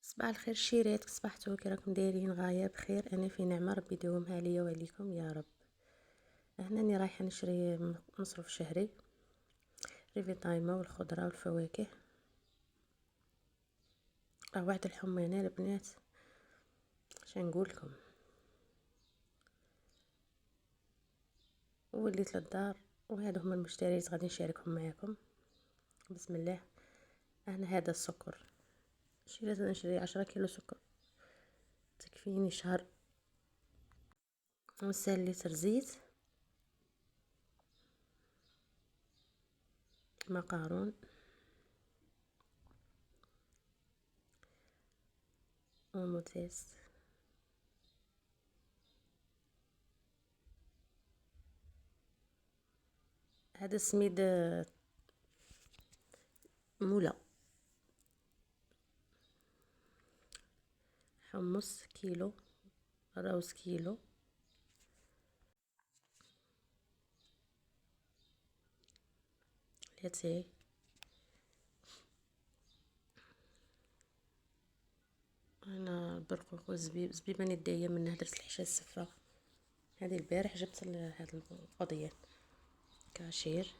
صباح الخير شيرات، صبحتو كي راكم دايرين؟ غايه بخير، انا في نعمه، ربي يديومها ليا وعليكم يا رب. هنا راني رايحه نشري مصروف شهري، ريفيتايمه والخضره والفواكه. راه واحد الحمينه البنات، اش نقول لكم. وليت للدار وهذا هما المشتريات غادي نشاركهم معكم. بسم الله. انا هذا السكر، شريت، نشري 10 كيلو سكر تكفيني شهر. ونسال لتر زيت، مقارون، وموتيس. هذا سميد مولا. حمص كيلو، روز كيلو، لاتاي، انا برقوق وزبيب، زبيبه نديه منها، درت الحشا السفه هذه البارح، جبت هاد القضيه كاشير،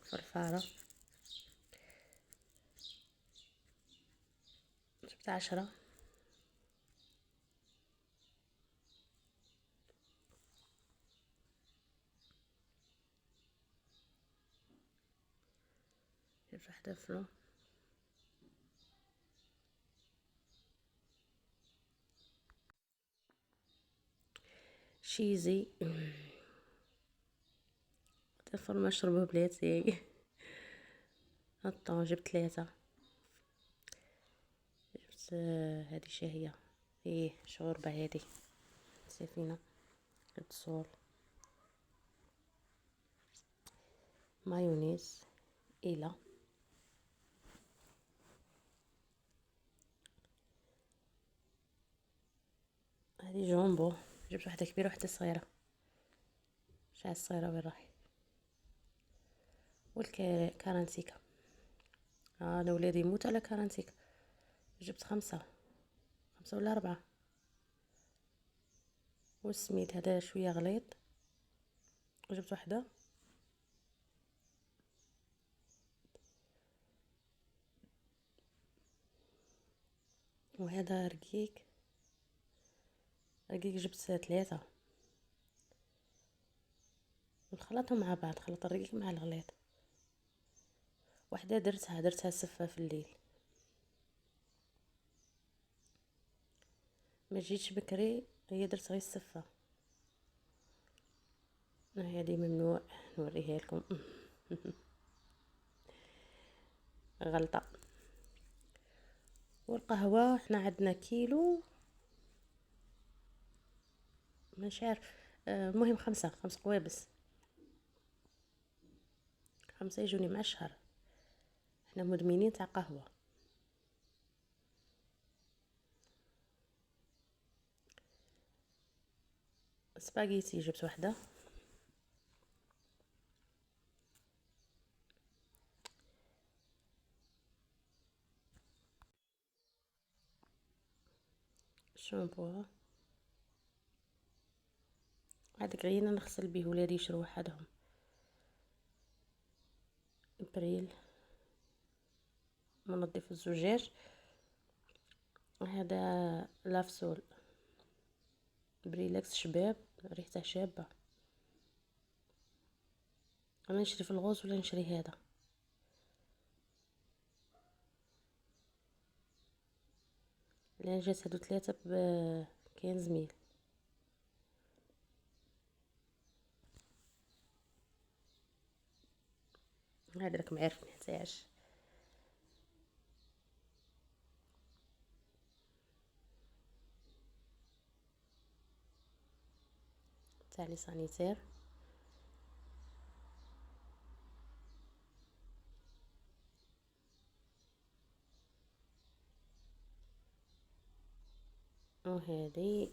فرفاره، جبت 10. جبت واحده فلو، شيزي تفر مشروب بلاتي. الطون جبت 3. جبت هذه شهيه، ايه شوربه هذه سفينه، الصول، مايونيز، إلى هذه جامبو، جبت واحده كبيره واحده صغيره. شاع الصغيره وين راحي؟ والكارانتيكا، انا ولادي يموت على كارانتيكا. جبت 5 ولا 4. والسميد هذا شويه غليظ، وجبت واحده. وهذا رقيق جبت 3. ونخلطهم مع بعض، خلط الرقيق مع الغليظ. واحده درتها سفه في الليل، ما جيتش بكري، هي درت غير السفه. هذه ممنوع نوريها لكم. غلطه. والقهوه احنا عندنا كيلو، مش عارف، المهم 5 قوابس، 5 يجوني مع الشهر. احنا مدمنين تاع قهوه. سباغيتي جبت واحده. شامبو هذاك غير نغسل بيه، ولادي يشرو وحدهم. بريل منظف الزجاج. هذا لافسول بريلاكس شباب، ريحته شابه. انا نشري في الغوز ولا نشري هذا؟ لان جات هادو 3 ب15 ميل. هذا راكم عارفين نتاعش. تاع لي سانيتير. وهذه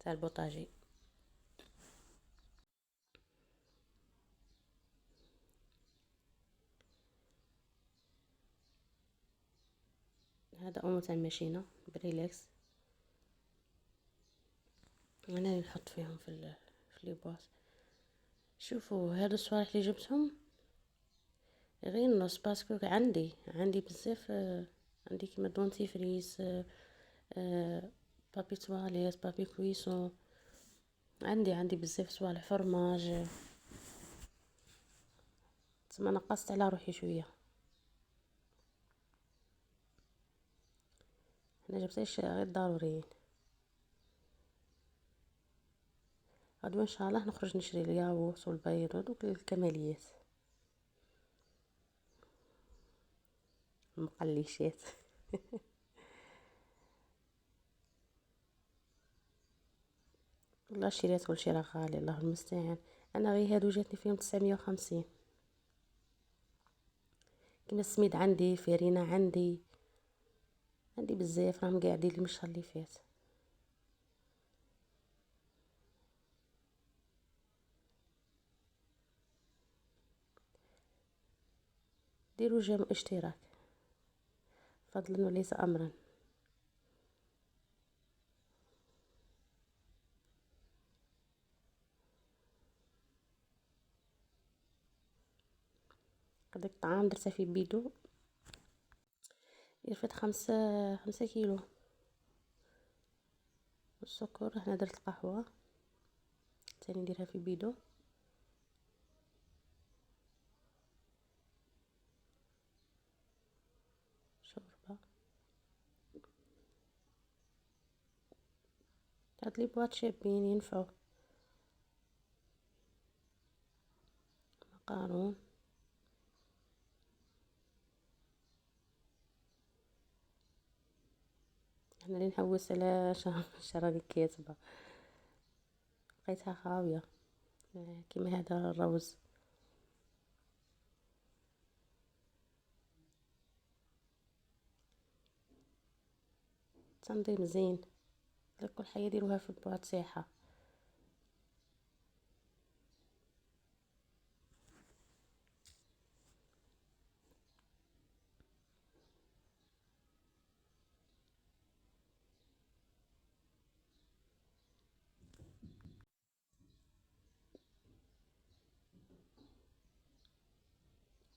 تاع البوطاجي. هذا اومو تاع الماشينه بريلكس. انا اللي نحط فيهم في لي بواط. شوفوا هادو الصوالح اللي جبتهم غير النص، باسكو عندي بزاف. عندي كيما دونتيفريس، بابي تواليت، بابي كويسون، عندي بزاف صوالح، فرماج. تسمى نقصت على روحي شويه. انا جبتش غير ضروريين. غدوة ان شاء الله نخرج نشري الياغورت والبيض ودوك الكماليات المقليشات. والله شريت كل شي راه غالي، الله المستعان. انا غير هادو جاتني فيهم 950. كيما السميد عندي، فيرينا عندي بزاف، راهم قاعدين لي من الشهر اللي فات. ديروا جيم اشتراك فضلا وليس امرا. هذاك الطعام درته في بيدو يرفد 5 كيلو. السكر هنا درت القهوة تاني نديرها في بيدو. شوربة هاد لي بواط شابين ينفعو. مقارون احنا اللي نحوس على شراني كاتبة لقيتها خاوية. كيما هذا الروز تنظيم زين. كل حاجة يديروها في البواط ساحة.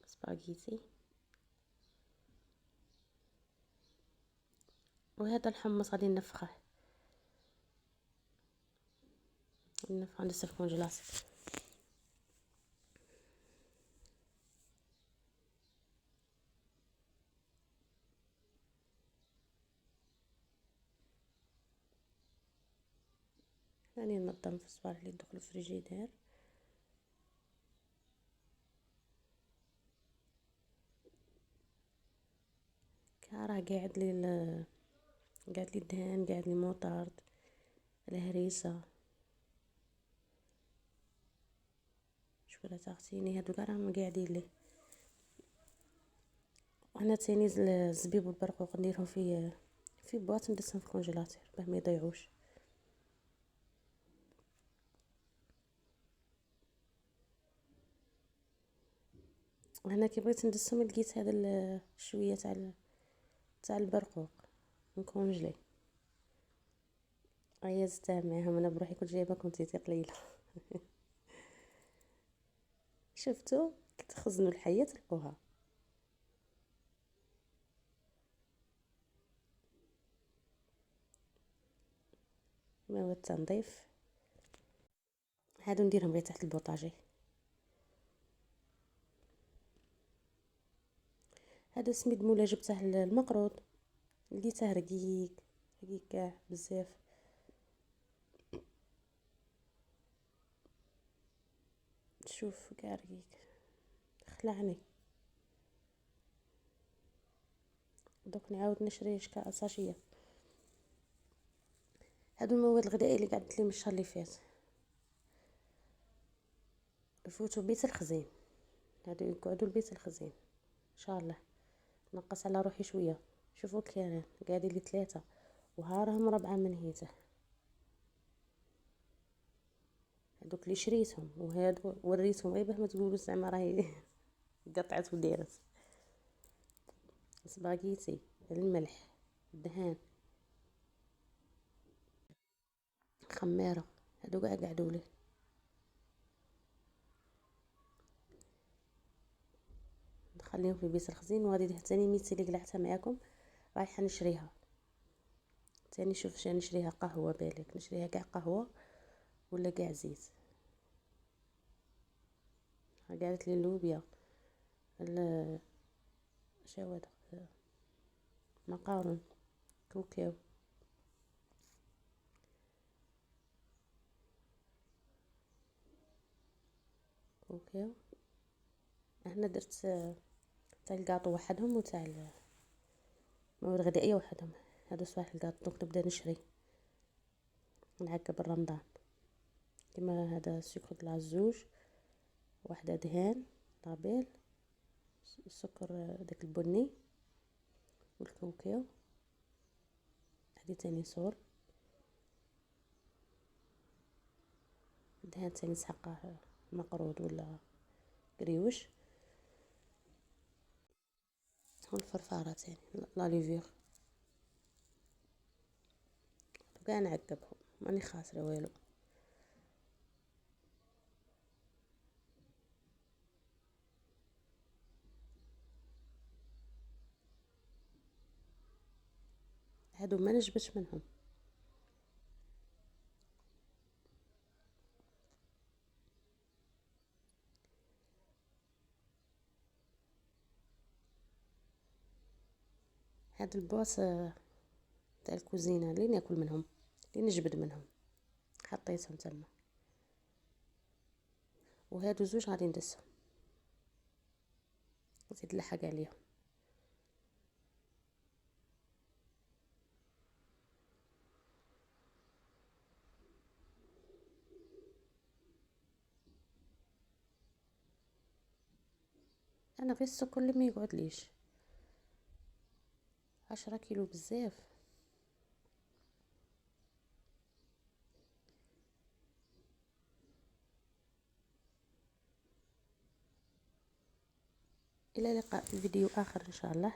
سباغيتي. وهذا الحمص غادي ننفخه ندسه في كونجيلاتور. يعني ننظم في الصوالح اللي يدخلوا في الفريجيدير. راه قاعد لي الدهان، قاعد لي موطارد، الهريسه، شوكولاته تاعتيني، هادو كاع راهم قاعدين لي. انا تاني الزبيب والبرقوق نديرهم في بواط ندسهم في الكونجيلاتور باه ما يضيعوش. هنا كي بغيت ندسهم لقيت هذا شويه تاع البرقوق مكونجلي. هيا زدتها معاهم. انا بروحي كنت جايبه كونتيتي قليله. شفتوا تخزنوا الحياه تلقوها. ما هو التنظيف. هادو نديرهم غير تحت البوطاجي. هذا سميد مولا جبته المقروض، لقيته رقيق رقيق كاع بزاف. شوف كاع رقيق خلعني. دوك نعاود نشري ساشيه. هادو المواد الغذائيه اللي قعدت لي من الشهر اللي فات. يفوتوا بيت الخزين. هادو يقعدوا البيت الخزين ان شاء الله. نقص على روحي شويه. شوفوا كان قاعدين لي 3 وهاراهم 4 من هيته. هادوك اللي شريتهم وهادو وريتهم غير باه ما تقولوا زعما راهي قطعت وديرت. سباغيتي الملح، الدهان، خميرة، هادو قاع قعدولي. نخليهم في بيس الخزين. وغادي ثاني ميتي اللي قلعتها معاكم رايحه نشريها ثاني. شوف شنو نشريها، قهوه بالك نشريها كاع قهوه ولا كاع زيت. قالت لي اللوبيا شو هذا، مقارن، كوكاو. كوكاو. هنا درت تاع الكاطو وحدهم وتاع المواد الغذائيه وحدهم. هذا صباح الكاطو. دونك نبدا نشري نعقب رمضان. كما هذا سكر كلاص زوج، واحده دهان طابيل، السكر داك البني والكاوكاو. هذه تاني صور دهان تاني نسحقه مقرود ولا قريوش. والفرفارة تاني لاليفيغ. وكاع نعقبهم ماني خاسرة والو. هادو ما نجبتش منهم. هاد البواس تاع الكوزينة اللي ناكل منهم، اللي نجبد منهم، حطيتهم تما. وهادو زوج غادي ندسهم، نزيد نلحق عليهم. انا غير السكر اللي ما يقعدليش. 10 كيلو بزاف. الى اللقاء في فيديو اخر ان شاء الله.